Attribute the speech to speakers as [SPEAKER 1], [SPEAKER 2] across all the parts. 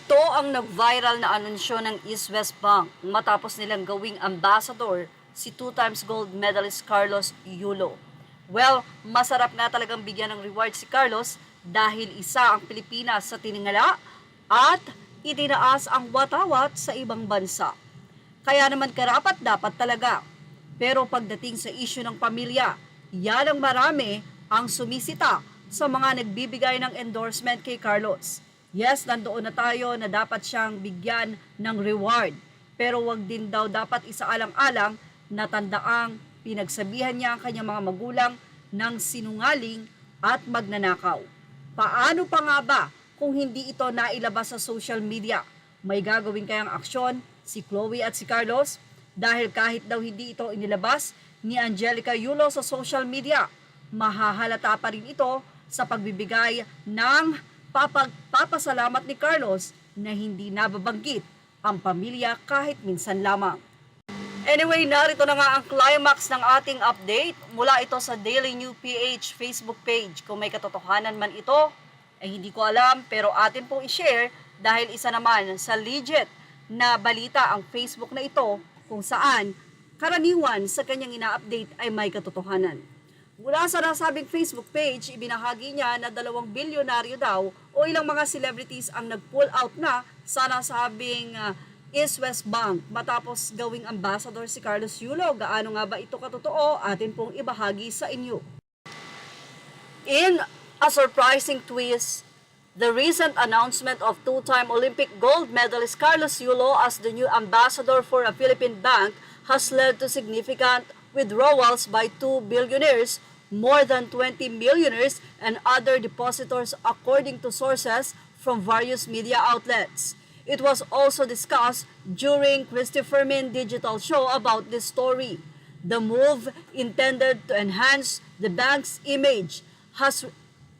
[SPEAKER 1] Ito ang nag-viral na anunsyo ng East West Bank matapos nilang gawing ambassador si two times gold medalist Carlos Yulo. Well, masarap nga talagang bigyan ng reward si Carlos dahil isa ang Pilipinas sa tiningala at itinaas ang watawat sa ibang bansa. Kaya naman karapat dapat talaga. Pero pagdating sa issue ng pamilya, yan ang marami ang sumisita sa mga nagbibigay ng endorsement kay Carlos. Yes, nandoon na tayo na dapat siyang bigyan ng reward. Pero wag din daw dapat isaalang-alang na tandaang pinagsabihan niya ang kanyang mga magulang ng sinungaling at magnanakaw. Paano pa nga ba kung hindi ito nailabas sa social media? May gagawin kayang aksyon si Chloe at si Carlos? Dahil kahit daw hindi ito inilabas ni Angelica Yulo sa social media, mahahalata pa rin ito sa pagbibigay ng papasalamat ni Carlos na hindi nababanggit ang pamilya kahit minsan lamang. Anyway, narito na nga ang climax ng ating update mula ito sa Daily New PH Facebook page. Kung may katotohanan man ito, ay hindi ko alam pero atin pong i-share dahil isa naman sa legit na balita ang Facebook na ito kung saan karaniwan sa kanyang ina-update ay may katotohanan. Mula sa nasabing Facebook page, ibinahagi niya na 2 bilyonaryo daw o ilang mga celebrities ang nag-pull out na sa nasabing East West Bank matapos gawing ambassador si Carlos Yulo. Gaano nga ba ito katotoo? Atin pong ibahagi sa inyo. In a surprising twist, the recent announcement of two-time Olympic gold medalist Carlos Yulo as the new ambassador for a Philippine bank has led to significant withdrawals by 2 billionaires, more than 20 millionaires, and other depositors according to sources from various media outlets. It was also discussed during Christopher Min digital show about this story. The move, intended to enhance the bank's image, has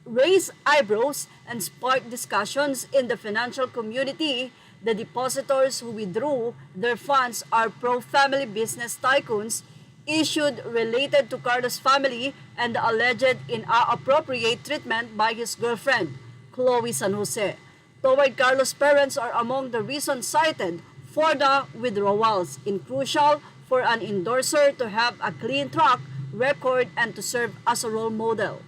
[SPEAKER 1] raised eyebrows and sparked discussions in the financial community. The depositors who withdrew their funds are pro-family business tycoons issued related to Carlos' family and the alleged inappropriate treatment by his girlfriend, Chloe San Jose. Toward Carlos' parents are among the reasons cited for the withdrawals, in crucial for an endorser to have a clean track record and to serve as a role model.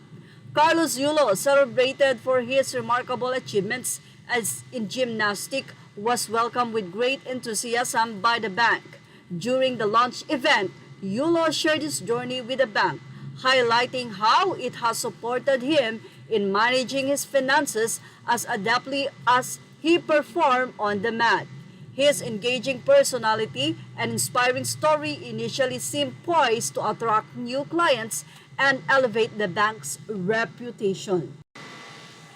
[SPEAKER 1] Carlos Yulo, celebrated for his remarkable achievements as in gymnastics, was welcomed with great enthusiasm by the bank. During the launch event, Yulo shared his journey with the bank, highlighting how it has supported him in managing his finances as adeptly as he performed on the mat. His engaging personality and inspiring story initially seemed poised to attract new clients and elevate the bank's reputation.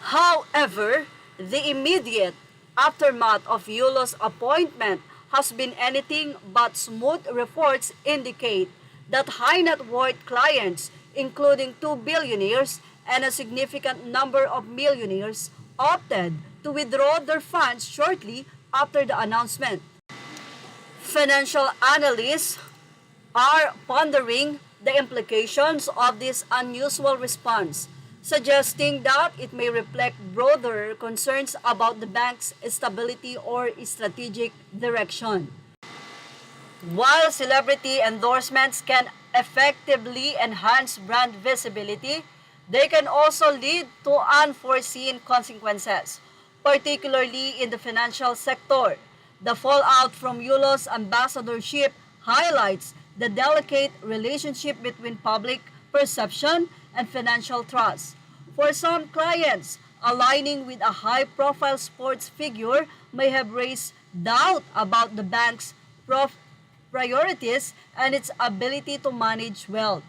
[SPEAKER 1] However, the immediate aftermath of Yulo's appointment has been anything but smooth. Reports indicate that high net worth clients, including 2 billionaires and a significant number of millionaires, opted to withdraw their funds shortly after the announcement. Financial analysts are pondering the implications of this unusual response, suggesting that it may reflect broader concerns about the bank's stability or strategic direction. While celebrity endorsements can effectively enhance brand visibility, they can also lead to unforeseen consequences, particularly in the financial sector. The fallout from Yulo's ambassadorship highlights the delicate relationship between public perception and financial trust. For some clients, aligning with a high-profile sports figure may have raised doubt about the bank's priorities and its ability to manage wealth.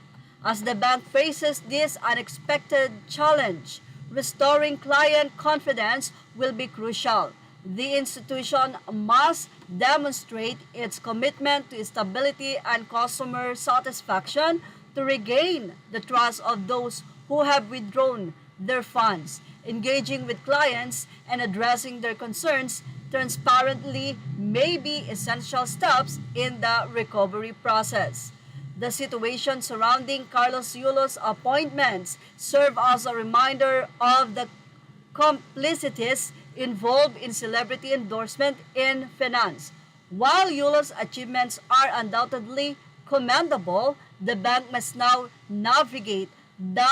[SPEAKER 1] As the bank faces this unexpected challenge, restoring client confidence will be crucial. The institution must demonstrate its commitment to stability and customer satisfaction to regain the trust of those who have withdrawn their funds. Engaging with clients and addressing their concerns transparently may be essential steps in the recovery process. The situation surrounding Carlos Yulo's appointments serve as a reminder of the complicities involved in celebrity endorsement in finance. While Yulo's achievements are undoubtedly commendable, the bank must now navigate the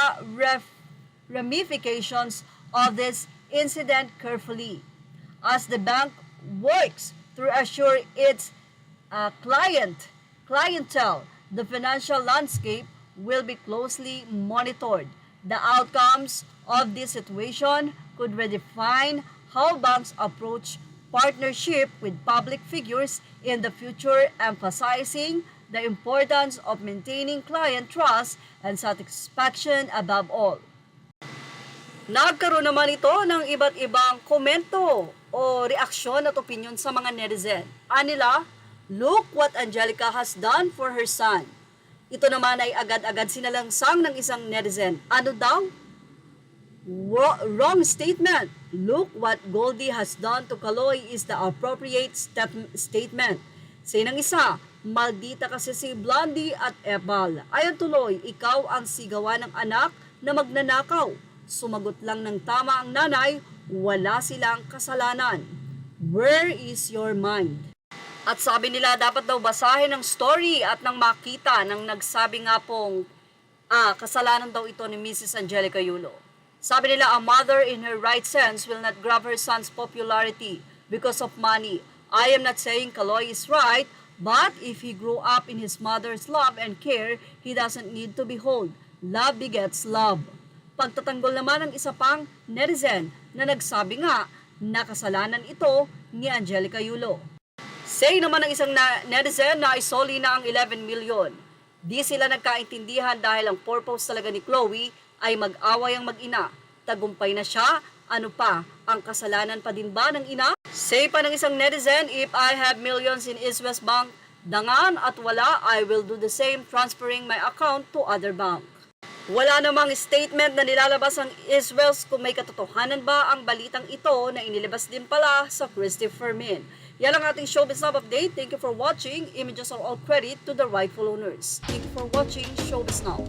[SPEAKER 1] ramifications of this incident carefully. As the bank works to assure its clientele, the financial landscape will be closely monitored. The outcomes of this situation could redefine how banks approach partnership with public figures in the future, emphasizing the importance of maintaining client trust and satisfaction above all. Nagkaroon naman ito ng iba't ibang komento o reaksyon at opinion sa mga netizen. Anila, look what Angelica has done for her son. Ito naman ay agad-agad sinalangsang ng isang netizen. Ano daw? Wrong statement. Look what Goldie has done to Kaloy is the appropriate statement. Say ng isa, maldita kasi si Blondie at Ebal. Ayon tuloy, ikaw ang sigawan ng anak na magnanakaw. Sumagot lang ng tama ang nanay, wala silang kasalanan. Where is your mind? At sabi nila dapat daw basahin ang story at nang makita ng nagsabi nga pong kasalanan daw ito ni Mrs. Angelica Yulo. Sabi nila, a mother in her right sense will not grab her son's popularity because of money. I am not saying Kaloy is right, but if he grew up in his mother's love and care, he doesn't need to behold. Love begets love. Pagtatanggol naman ng isa pang netizen na nagsabi nga na kasalanan ito ni Angelica Yulo. Say naman ng isang netizen na isoli na ang 11 million. Di sila nagkaintindihan dahil ang purpose talaga ni Chloe ay mag-away ang mag-ina. Tagumpay na siya, ano pa, ang kasalanan pa din ba ng ina? Say pa ng isang netizen, if I have millions in East West Bank, dangan at wala, I will do the same, transferring my account to other bank. Wala namang statement na nilalabas ang East West kung may katotohanan ba ang balitang ito na inilabas din pala sa Christy Fermin. Yan ang ating Showbiz Now update. Thank you for watching. Images are all credit to the rightful owners. Thank you for watching Showbiz Now.